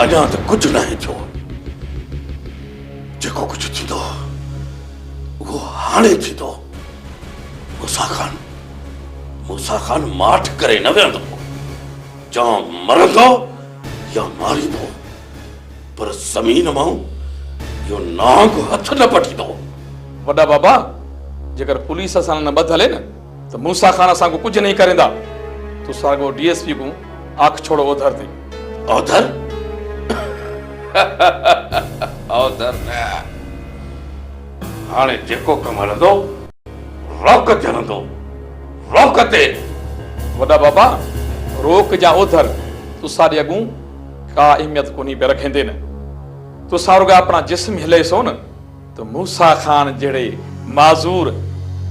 अञा त कुझु नाहे थियो। जेको कुझु थींदो उहो हाणे थींदो। मूसा खान माठ करे न वेंदो। जा मरंदो या मारींदो, पर ज़मीन मां यो नांग हथ न पटींदो। वॾा बाबा, जेकर पुलिस सां न ॿधल न त मूसा खान असां को कुझु नहीं करेंदा। तो सागो डीएसपी को आंख छोड़ो ओधर थी। ओधर ओधर न। हाणे जेको कम हलंदो रोक जलंदो। रोक ते। वॾा बाबा, रोक जा ओधर तुसा ॾे अॻूं का अहमियत कोनी पे रखेंदे न। तुसा रुगा अपना जिस्म हिले सो न तो मूसा खान जड़े माजूर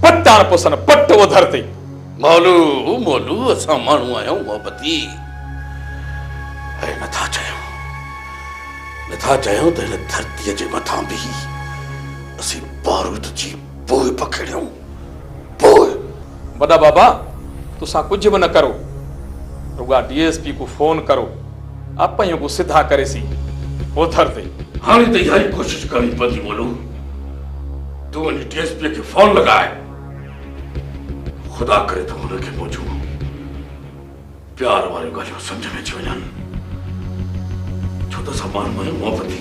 पट्टान पुसन पट्ट ओधर ते। मोलू असां माण्हू आहियूं मोहबती। ऐं नथा चयूं त हिन धरतीअ जे मथां बि असीं बारूद जी पोइ पखड़ियूं। पोइ वॾा बाबा, तुसा कुछ भी न करो, रुगा डीएसपी को फोन करो, आपयों को सीधा करे सी ओधर ते। हाणे त इहा ई कोशिश करणी पवंदी। मोलू, तूं वञी डीएसपी खे फोन लॻाए। खुदा करे तो हुनखे मुंहिंजूं प्यार वारियूं ॻाल्हियूं सम्झ में अची वञनि। छो त असां माण्हू आहियूं मोहबती,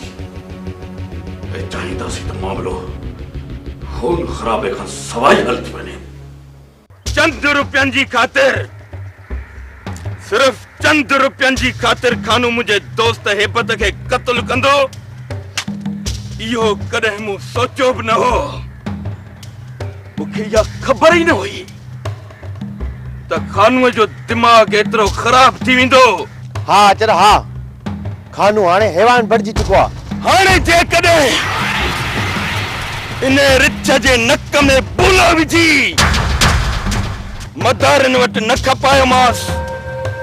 ऐं चाहींदासीं त मामिलो खून ख़राबे खां सवाइ हल थी वञे। चंद रुपयनि जी ख़ातिर, सिर्फ चंद रुपयनि जी ख़ातिर खानू मुंहिंजे दोस्त हेबत खे क़त्ल कंदो, इहो कॾहिं मूं सोचियो बि न हो। मूंखे इहा ख़बर ई न हुई त खानूअ जो दिमाग़ एतिरो ख़राब थी वेंदो। हा अचर हा, खानू हाणे हैवान बणिजी चुको आहे। हाणे जेकॾहिं इन रिछ जे नक में बूलो विझी मदारनि वटि न खपायोमांसि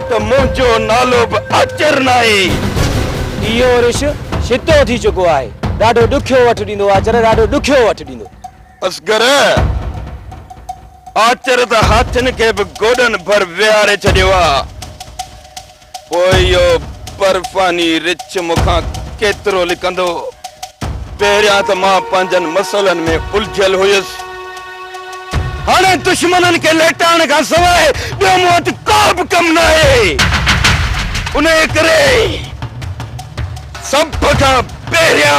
त मुंहिंजो नालो बि अचर न आहे। इहो रिश छितो थी चुको आहे। ॾाढो ॾुखियो वठ ॾींदो आहे अचर, ॾाढो ॾुखियो वठ ॾींदो। असगर आचर त हाथनि खे बि गोॾनि भर विहारे छॾियो आहे। पोइ इहो बर्फ़ानी रिछ मूंखां केतिरो लिकंदो। पहिरियां त मां पंहिंजनि मसइलनि में उलझियल हुयुसि। हाणे दुश्मननि खे लेटाइण खां सवाइ ॿियो मूं वटि को बि कमु न आहे। उन करे सभ खां पहिरियां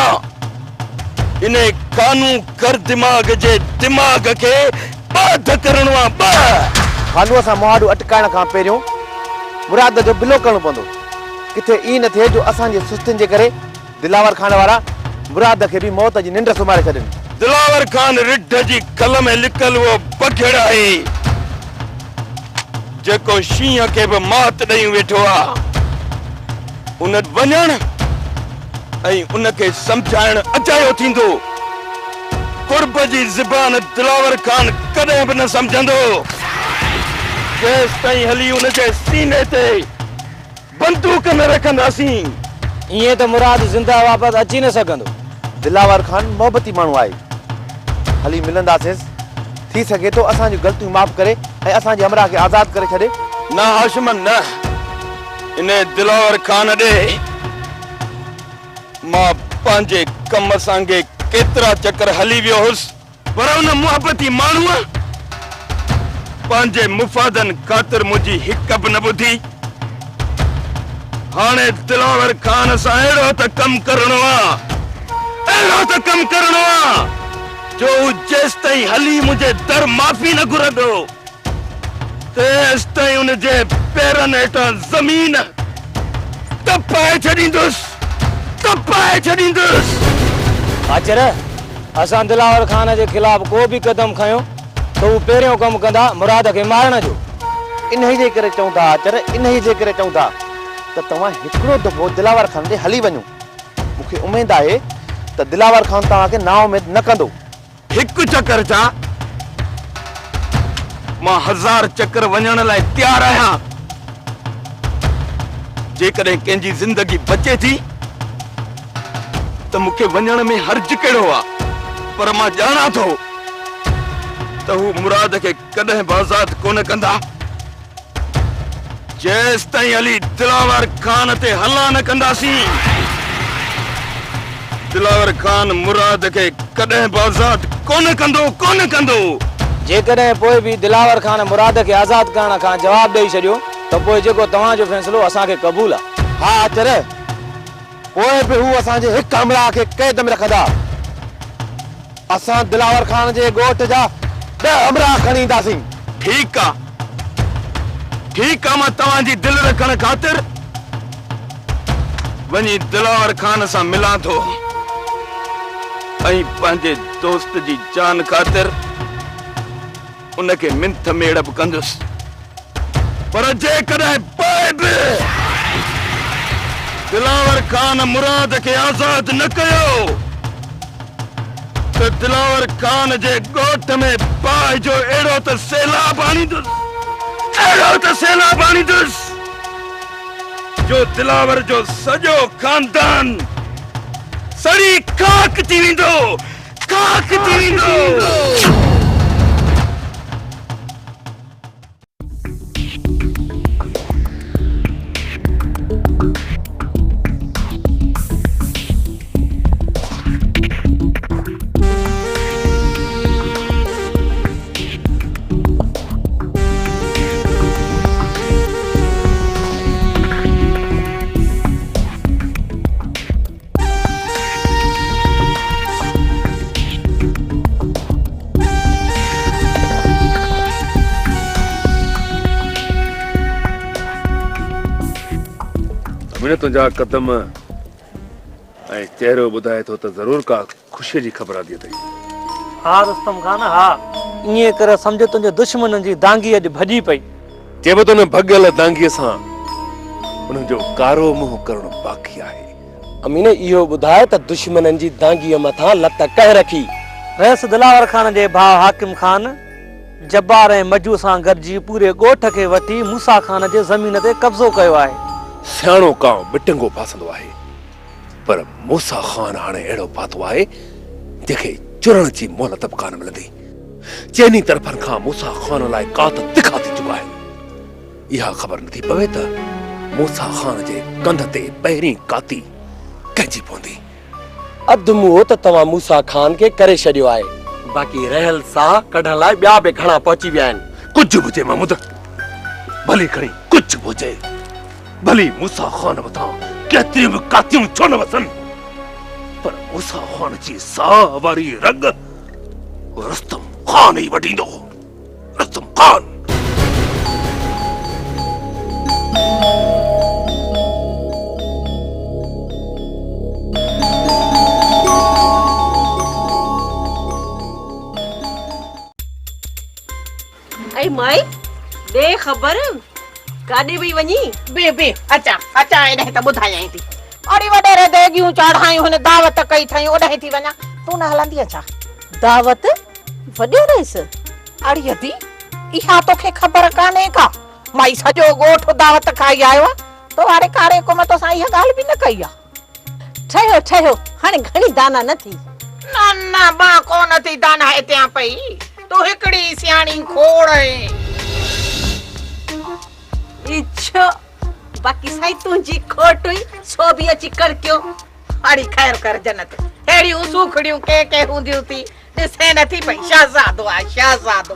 इन खानू कर दिमाग़ जे दिमाग़ खे बाध करणो आहे। खानूअ सां मुहाड़ू अटकाइण खां पहिरियों मुराद जो बिलो करणो पवंदो। किथे ई न थिए जो असांजे सुस्तियुनि जे करे दिलावर खान वारा मुराद खे बि मौत जी निंड सुम्हारे छॾनि। दिलावर खान रिढ जी कल में लिकल वो बघड़ आहे जेको शींहं खे बि मात ॾेई वेठो आहे। उन वञण ऐं उनखे सम्झाइण अजायो थींदो। कुर्ब जी ज़बान दिलावर खान कॾहिं बि न सम्झंदो। जेसि ताईं हली उनजे सीने ते बंदूक न रखंदासीं, ईअं त मुराद ज़िंदा वापसि अची न सघंदो। दिलावर खान मोहबती माण्हू आहे। हली मिलंदासीं, थी सघे तो असांजी ग़लतियूं माफ़ करे ऐं असांजे हमरा खे आज़ाद करे छॾे। न हाशिमन न, इन दिलावर खान ॾे मां पंहिंजे कम सांगे केतिरा चकर हली वियो हुउसि, पर उन मुहबती माण्हूअ पंहिंजे मुफ़ादनि ख़ातिर मुंहिंजी हिक बि न ॿुधी। हाणे दिलावर खान सां अहिड़ो त कमु करणो आहे जो जेसि ताईं हली मुंहिंजे दर माफ़ी न घुरंदो तेसि ताईं उनजे पेरनि हेठां ज़मीन तपाए छॾींदुसि। अचर असां दिलावर खान जे ख़िलाफ़ को बि क़दम खयो त हू पहिरियों कमु कंदा मुराद खे मारण जो। इन ई जे करे चऊं था अचर, इन ई जे करे चऊं था त तव्हां हिकिड़ो दफ़ो दिलावर खान ॾे हली वञो। मूंखे उमेद आहे त दिलावर खान तव्हांखे नाउमेद न कंदो। हिकु चकर छा, मां 1000 चकर वञण लाइ तयार आहियां। जेकॾहिं कंहिंजी ज़िंदगी बचे थी त मूंखे वञण में हर्ज कहिड़ो आहे, पर मां ॼाणा थो त हू मुराद खे कॾहिं बि आज़ाद कोन कंदा जेसि ताईं हली दिलावर खान ते हला न कंदासीं। दिलावर खान मुराद के कॾहिं बि आज़ाद कोन कंदो जेकॾहिं पोइ बि दिलावर खान मुराद खे आज़ाद करण खां जवाब ॾेई छॾियो त पोइ जेको तव्हांजो फ़ैसिलो असांखे क़बूल आहे। हा अचर पोइ बि हू असांजे हिकु अमरा खे क़ैद में रखंदा। असां दिलावर खान जे ॻोठ जा 10 अमरा खणी ईंदासीं। ठीक आ मां तव्हांजी दिलि रखण ख़ातिर वञी दिलावर खान सां मिलां थो ऐं पंहिंजे दोस्त जी जान ख़ातिर उनखे मिंथ मेड़ बि कंदुसि। पर जेकॾहिं पोइ बि दिलावर खान मुराद खे आज़ाद न कयो त दिलावर खान जे ॻोठ में बाहि जो अहिड़ो त सैलाब आणींदुसि जो दिलावर जो सॼो खानदान सड़ी खाक थी वेंदो। मैंने तुझा कदम ऐं चेहरो ॿुधाए थो त ज़रूर का ख़ुशीअ जी ख़बर आंदी अथई। हा रुस्तम खान हा ईअं करे सम्झ तुंहिंजे दुश्मननि जी दांगी अॼु भॼी पई। चइबो त न भॻियल दांगीअ सां उन्हनि जो कारो मुंहुं करणु बाक़ी आहे। अमीन इहो ॿुधाए त दुश्मननि जी दांगीअ मथां लत कंहिं रखी? रहिस दिलावर खान जे भाउ हाकिम खान जब्बार ऐं मजू सां गॾिजी पूरे ॻोठ खे वठी मूसा खान जे ज़मीन ते कब्ज़ो कयो आहे। सियाणो कांव बिटंगो फासंदो आहे पर मूसा खान हाणे अहिड़ो पातो आहे जंहिंखे चुरण जी मोहलत बि कान मिलंदी। चइनी तरफ़नि खां मूसा खान लाइ कात तिखा थी चुका आहिनि। इहा ख़बर नथी पवे त मूसा खान जे कंध ते पहिरीं काती कंहिंजी पवंदी। अधु मुंहुं त तव्हां मूसा खान खे करे छॾियो आहे, बाक़ी रहियल साह कढण लाइ ॿिया बि घणा पहुची विया आहिनि। कुझु बि हुजे महमूद, भली खणी कुझु बि हुजे, भली मूसा खान मथां केतिरियूं बि कातियूं छो न वसनि, पर मूसा खान जी साह वारी रग रुस्तम खान ई वठींदो। रुस्तम खान ऐ माई दे खबर काॾे वई वञी? बे अचा एॾे त ॿुधायां थी। अड़ी वॾेरे देगियूं चढ़ायूं हुन दावत कई थई ओॾे थी वञा। तूं न हलंदी अछा? दावत वॾे रहिस अड़ी अदी इहा तोखे ख़बर कान्हे का? माई सॼो ॻोठ दावत खाई आयो तो हाणे कारे को में तो सां इहा ॻाल्हि बि न कई आ। ठहियो हाणे घणी दाना न थी। न बा कोन थी दाना हिते पई। तू हिकड़ी सियाणी खोड़ है। इच्छो बाकी साई तुंहिंजी खोट हुई सो बि अची कर क्यों? अड़ी खैर कर जन्नत हेड़ियूं सूखड़ियूं के हूंदियूं थी ॾिसे नथी पई। शहज़ादो आ शहज़ादो।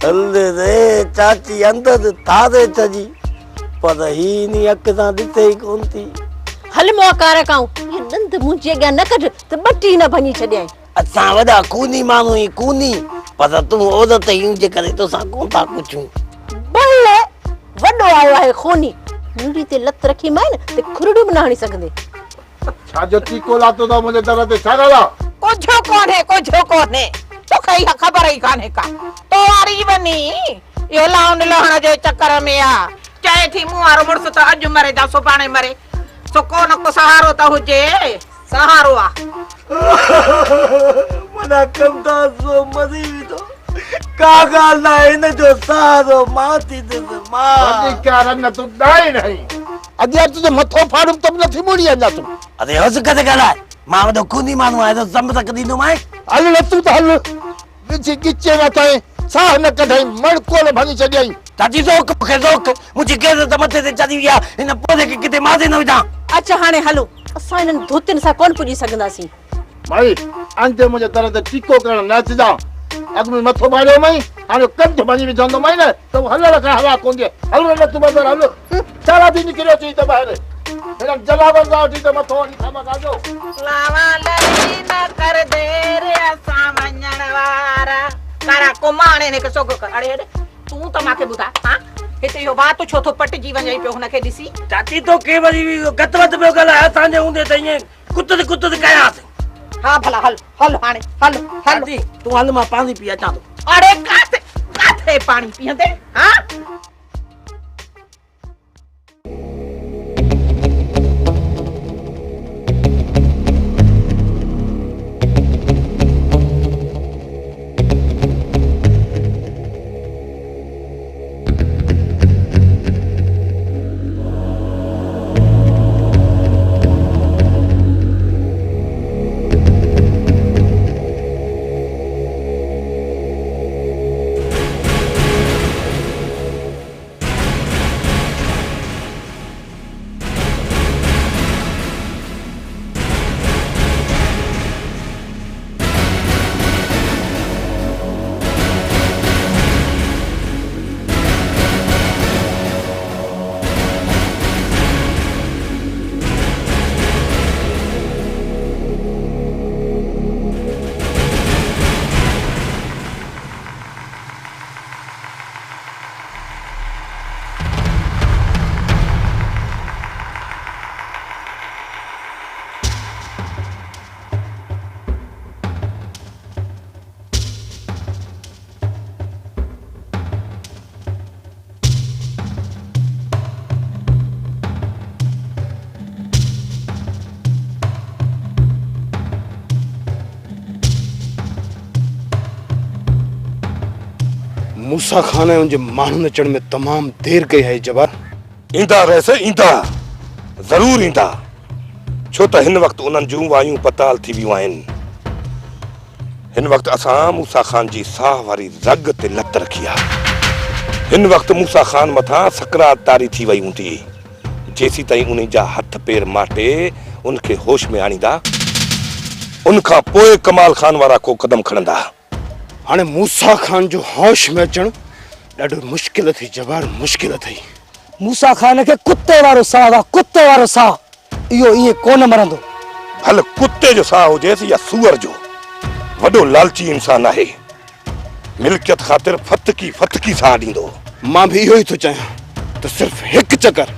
हल रे चाची अंदर था दे चजी पर ही नी अक सां ॾिसे ई कोन थी। हल मोकार काऊं ये दंद मुंहिंजे अॻियां न कढ त बटी न भञी छॾियां। असां वॾा कूनी माण्हू ई कूनी, पर तूं औरत ई जे करे तोसां कोन था पुछूं। भले वॾो आयो आहे खूनी मुंडी ते लत रखी मां न ते खुरड़ू बि न हणी सघंदे। छाजो चीको लातो दा मुझे दर ते छा ॻाल्हि आहे? कुझु कोन्हे तोखे इहा ख़बर ई कान्हे का? तो वारी वञी इहो लाउन लहण जे चक्कर में आ। चए थी मूं वारो मुड़ुस त अॼु मरे जा सुभाणे मरे सो को न को सहारो त हुजे। सहारो आ मना कंदा सो मरी तो का ॻाल्हि न आहे इन जो सहारो मां थी ॾिस मां क्या रंग तू दाई नहीं अदिया तुझे मथो फाड़ू तब न थी मुड़ी अंदा तू। अरे हस कदे ॻाल्हाए मां वॾो कूनी माण्हू आहे त जम तक ॾींदो मां। हल न तू त हल विच गिचे न ताई साह न कढाई मड़को न भनी छॾियई। चाची रोक मूंखे रोक मुंहिंजी केर त मथे ते चढ़ी विया इन पोरे खे किथे मारे न विझां। अच्छा हाणे हलो असां इन्हनि धोतियुनि सां कोन पुॼी सघंदासीं। भाई अंते मुझे दर ते टीको करण न अचिजा। अॻ में मथो मारियो मई, हाणे कंठ भञी विझंदो मई न त हलण खां हवा कोन ॾिए। हल न तूं बदर हल, चाला थी निकिरियो अची त ॿाहिरि हिन जलावन सां वठी त मथो वञी खामा खाजो। लावा लड़ी न कर देर असां वञण वारा कारा कुमाणे ने के सोग कर। अड़े अड़े तूं त मांखे ॿुधा हां हिते इहो बात छो थो पटिजी वञे पियो हुनखे ॾिसी। चाची तो के वरी गत वत पियो ॻाल्हाए असांजे हूंदे त ईअं कुत कयासीं। हाँ भला हल हल हाणे हल हल तूं हल मां पानी पी अचां थो। अरे काथे पानी पींदे हां मूसा खान ऐं उनजे माण्हुनि अचण में तमामु देर कई आहे जवान। ईंदा रहिस ईंदा ज़रूर ईंदा, छो त हिन वक़्तु उन्हनि जूं वायूं पताल थी वियूं आहिनि। हिन वक़्तु असां मूसा खान जी साह वारी रग ते लत रखी आहे। हिन वक़्तु मूसा खान मथां सकरात तारी थी वई हूंदी, जेसी ताईं उन जा हथ पेर माटे उनखे होश में आणींदा, उनखां पोइ कमाल खान वारा को कदम खणंदा। हाणे मूसा खान जो होश में अचण ॾाढो मुश्किल थी जवान, मुश्किल थी। मूसा खान के कुत्ते वारो साह आहे, कुत्ते वारो साह। इहो ईअं कोन मरंदो। भले कुत्ते जो साह हुजेसि या सूअर जो, वॾो लालची इंसान आहे। मिल्कियत ख़ातिर फतकी साह ॾींदो। मां बि इहो ई थो चाहियां त सिर्फ़ हिकु चकर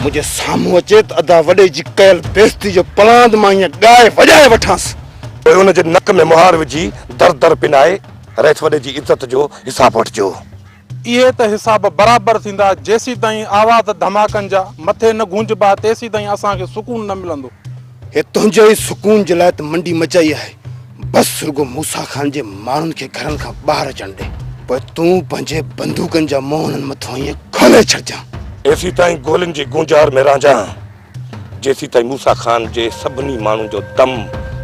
मुंहिंजे साम्हूं अचे त अदा वॾे जी कयल बेइज़ती जो पलांद मां ईअं ॻाए वॼाए वठांसि। पोइ हुनजे नक में मुहार विझी दर दर पिनाए रहित वॾे जी इज़त जो हिसाब वठिजो। इहे त हिसाब बराबरि थींदा जेसी ताईं आवाज़ धमाकनि जा मथे न गूंजबा तेसी ताईं असांखे सुकून न मिलंदो। हे तुंहिंजे ई सुकून जे लाइ त मंडी मचाई आहे। बसि रुगो मूसा खान जे माण्हुनि खे घरनि खां ॿाहिरि अचण ॾे, पोइ तूं पंहिंजे बंदूकनि जा मोहननि मथां ईअं खोले छॾिजांइ। एसी ताईं गोलियुनि जी गुंजार में रहिजां जेसी ताईं मूसा खान जे सभिनी माण्हुनि जो दम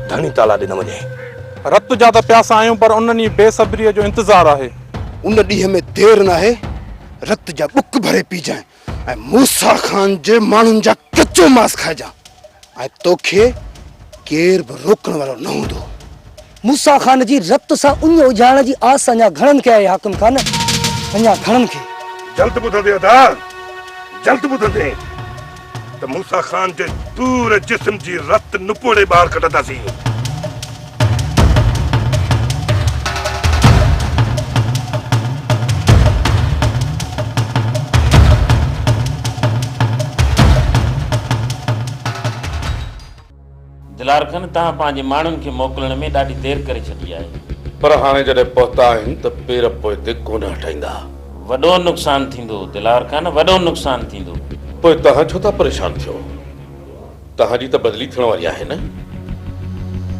धणी ताला ॾे न वञे। रत जा त प्यासा आहियूं पर उन्हनि बेसब्रीअ जो इंतज़ारु आहे। उन ॾींहं में देर न आहे, रत जा बुक भरे पीजांइ ऐं मूसा खान जे माण्हुनि जा कचो मांस खाइजांइ ऐं तोखे केर बि रोकण वारो न हूंदो। मूसा खान जी रत सां उन उजाइण जी आस अञा घणनि खे आहे हाकिम खान, अञा घणनि खे। जल्द ॿुधंदे अदा, जल्द ॿुधंदे त मूसा खान जे पूरे जिस्म जी रत नुपोड़े ॿाहिरि कढंदासीं। दिलार खान तव्हां पंहिंजे माण्हुनि खे मोकिलण में ॾाढी देरि करे छॾी आहे। पर हाणे जॾहिं पहुता आहिनि त पेर पोइ ते कोन हटाईंदा। वॾो नुक़सानु थींदो दिलार खान, वॾो नुक़सानु थींदो। पोइ तव्हां छो था परेशान थियो? तव्हांजी त बदिली थियण वारी आहे न,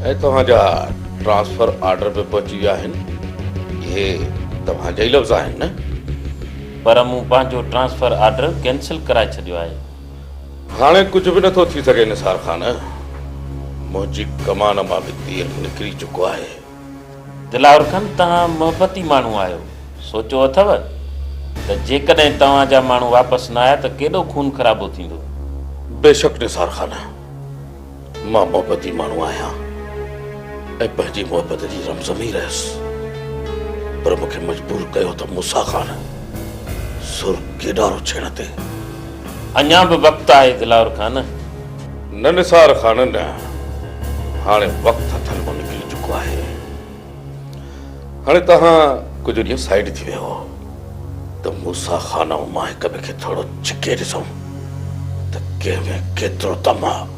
ऐं तव्हांजा ट्रांसफर ऑर्डर बि पहुची विया आहिनि। इहे तव्हांजा ई लफ़्ज़ आहिनि न। पर मूं पंहिंजो ट्रांसफर ऑर्डर कैंसिल कराए छॾियो आहे। हाणे कुझु बि नथो थी सघे निसार खान, मुंहिंजी कमान मां बि तीर निकिरी चुको आहे। दिलावर खान तव्हां मोहबती माण्हू आहियो, सोचो अथव त जेकॾहिं तव्हांजा माण्हू वापसि न आया त केॾो खून ख़राबो थींदो। बेशक निसार खान, मां मोहब्बती माण्हू आहियां ऐं पंहिंजी मोहब्बत जी रमज़मी रहियसि, पर मूंखे मजबूर कयो त मूसा ख़ान सुर केॾारो छेड़ ते। अञा बि वक़्तु आहे दिलावर खान। न निसार ख़ान न, हाणे वक़्तु हथनि मां निकिरी चुको आहे। हाणे तव्हां कुझु ॾींहं साइड थी वियो त मूसा ख़ान ऐं मां हिक ॿिए खे थोरो छिके ॾिसूं त कंहिंमें केतिरो दम आहे।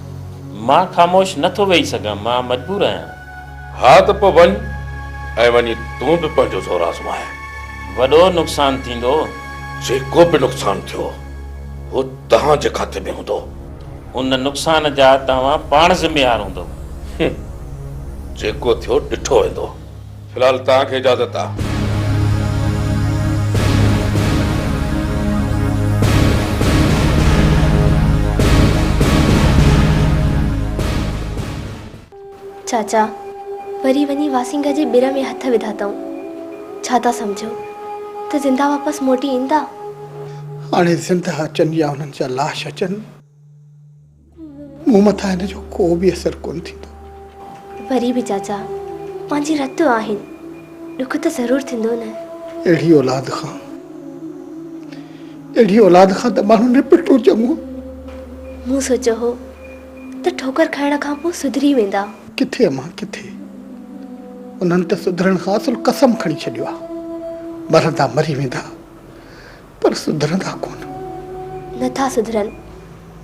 मां ख़ामोश नथो वेही सघां, मां मजबूर आहियां। हा त पोइ वञ ऐं वञी तूं बि पंहिंजो ज़ोर आज़माए। वॾो नुक़सानु थींदो। जेको बि नुक़सानु थियो उहो तव्हांजे खाते में हूंदो। उन नुक़सान जा तव्हां पाण ज़िम्मेवार हूंदो। जेको थियो ॾिठो वेंदो। फ़िलहाल तव्हांखे इजाज़त आहे। चाचा वरी वञी वासिंगा जे ॿिर में हथ विधा अथऊं। छा था सम्झो त ज़िंदा वापसि मोटी ईंदा? हाणे ज़िंदा अचनि या उन्हनि जा लाश अचनि, मूं मथां हिन जो को बि असरु कोन थींदो। वरी बि चाचा पंहिंजी रत आहिनि, ॾुख त ज़रूरु थींदो न। अहिड़ी औलाद खां त माण्हू निपटो चङो। मूं सोचियो हो त ठोकर खाइण खां पोइ सुधरी वेंदा। किथे अम्मा किथे, उन्हनि त सुधरण खां असुल कसम खणी छॾियो आहे। मरंदा मरी वेंदा पर सुधरंदा कोन। नथा सुधरनि,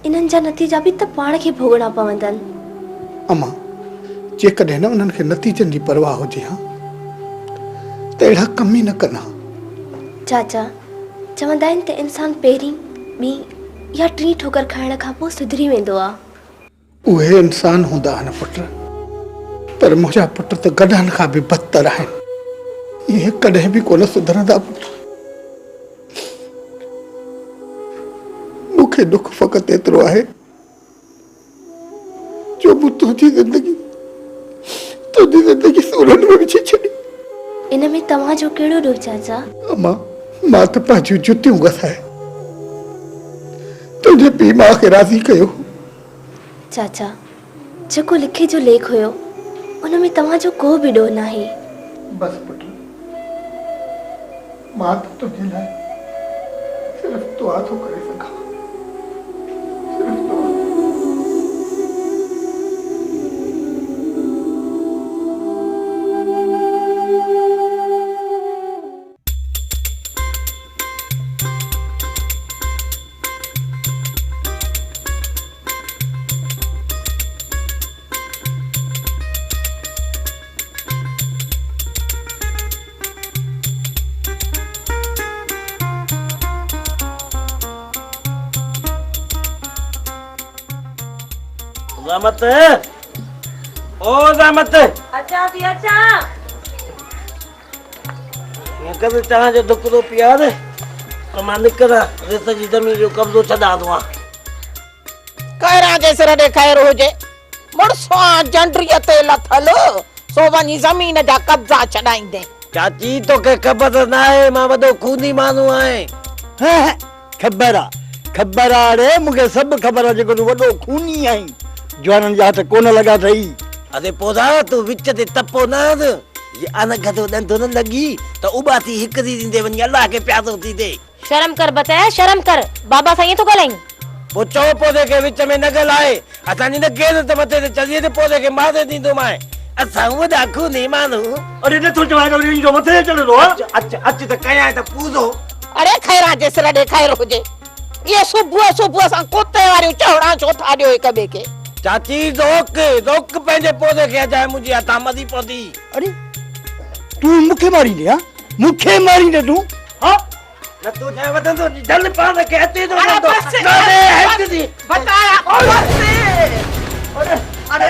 इन्हनि जा नतीजा बि त पाण खे भोगणा पवंदनि। अम्मा जेकॾहिं न उन्हनि खे नतीजनि जी परवाह हुजे हा त अहिड़ा कम ई न कनि हा। चाचा चवंदा आहिनि त इंसान पहिरीं ॿी या टी ठोकर खाइण खां पोइ सुधरी वेंदो आहे। उहे इंसान हूंदा आहिनि पुट, पर मुंहिंजा पुट त गॾनि खां बि बदतर आहिनि। इहे कॾहिं बि कोन सुधरंदा पुट। मूंखे दुख फ़क़ति एतिरो आहे जो मूं तुंहिंजी ज़िंदगी सूरन में विझी छॾी। इन में तव्हांजो कहिड़ो ॾोह चाचा? अम्मा मां त पंहिंजियूं जुतियूं घसाए तुंहिंजे पीउ मां खे राज़ी कयो। चाचा जेको लिखे जो लेख हुयो उन में तव्हांजो को बि ॾोह नाहे। बस पुट, मां त तुंहिंजे लाइ सिर्फ़ु दुआ थो करे सघां। ज़हमत ओ ज़हमत अचा थी अचा। ये कदे चाह जो दुख तो पिया दे तो मां निकरा रेत जी ज़मीन जो कब्जो छॾा दूं। कहरा जे सिर ॾे खैर हुजे, मुड़सो जंडरीअ ते लथल सो वञी ज़मीन जा कब्जा छॾाईंदे। चाची तो के खबर ना है, मां वॾो खूनी माण्हू आहियां। खबर आहे रे, मूंखे सभु ख़बर आहे जेको तूं वॾो खूनी आहीं। जवाननि जा हथ कोन लॻा अथई। अरे पोधा तू विच ते तपो न ये अनग तो दंदो न लगी तो उबाती हिक दी दिंदे वनी अल्लाह के प्यारो थी दे। शर्म कर बताया, शर्म कर। बाबा साईं तो ॻाल्हाईं। वो चो पौधे के विच में न ॻाल्हाए। असांजी न गेर त मथे ते चढ़ी ते पौधे के मारे ॾींदो मां। असां वॾा खूनी माण्हू। अरे नथो चवां त इनजो मथे चढ़ंदो आहे। अच त कयां त पूरो। अरे खैरा जे सिर ॾे खैर हुजे, ये सुबुह सुबुह सां कुते वारियूं चवड़ा छो था ॾियो हिक ॿिए खे? चाची रोक पंहिंजे पौधे खे अजाए मुंहिंजी हथां मरी पवंदी। अरे तूं मूंखे मारींदे हा? मूंखे मारींदे तूं? हा न तू जाए वदंदो जल पाण खे अचे तो अरे बस हेठ दी बताया बस। अरे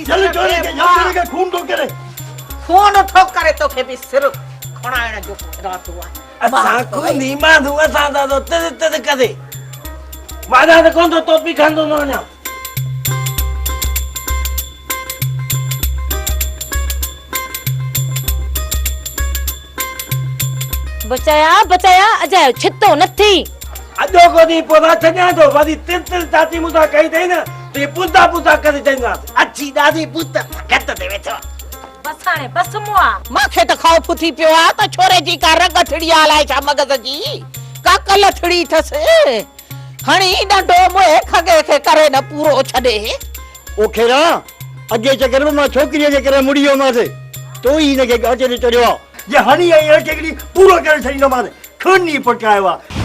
जल्दी के खून तो करे। खून थो करे तोखे बि सिर खणाइण जो रातो आहे। असां खूनी माण्हू असां दा तो करे मां त कोन तो बि खांदो न वञा। बचाया अजायो छितो नथी। अजो को दी पोदा छ냐 तो वरी तिर चाची मुसा कही दे न ते पुता पुता करे चईंदासीं अच्छी ॾाढी पुत गत ते वेठो बस हाणे बस मुआ मांखे त खौफ थी पियो आहे त छोरे जी का रग ठड़ी आलाए छा मगज़ जी का कल ठड़ी थस हणी डंडो मोए खगे खे करे न पूरो छॾे ओ खेरा अॻे चकर में मां छोकिरीअ जे करे मुड़ी वियोमांसि तो ई हिनखे गाचे ते चढ़ियो आहे जे हणी आई हिकिड़ी पूरो करे छॾींदोमांसि खून ई पकायो आहे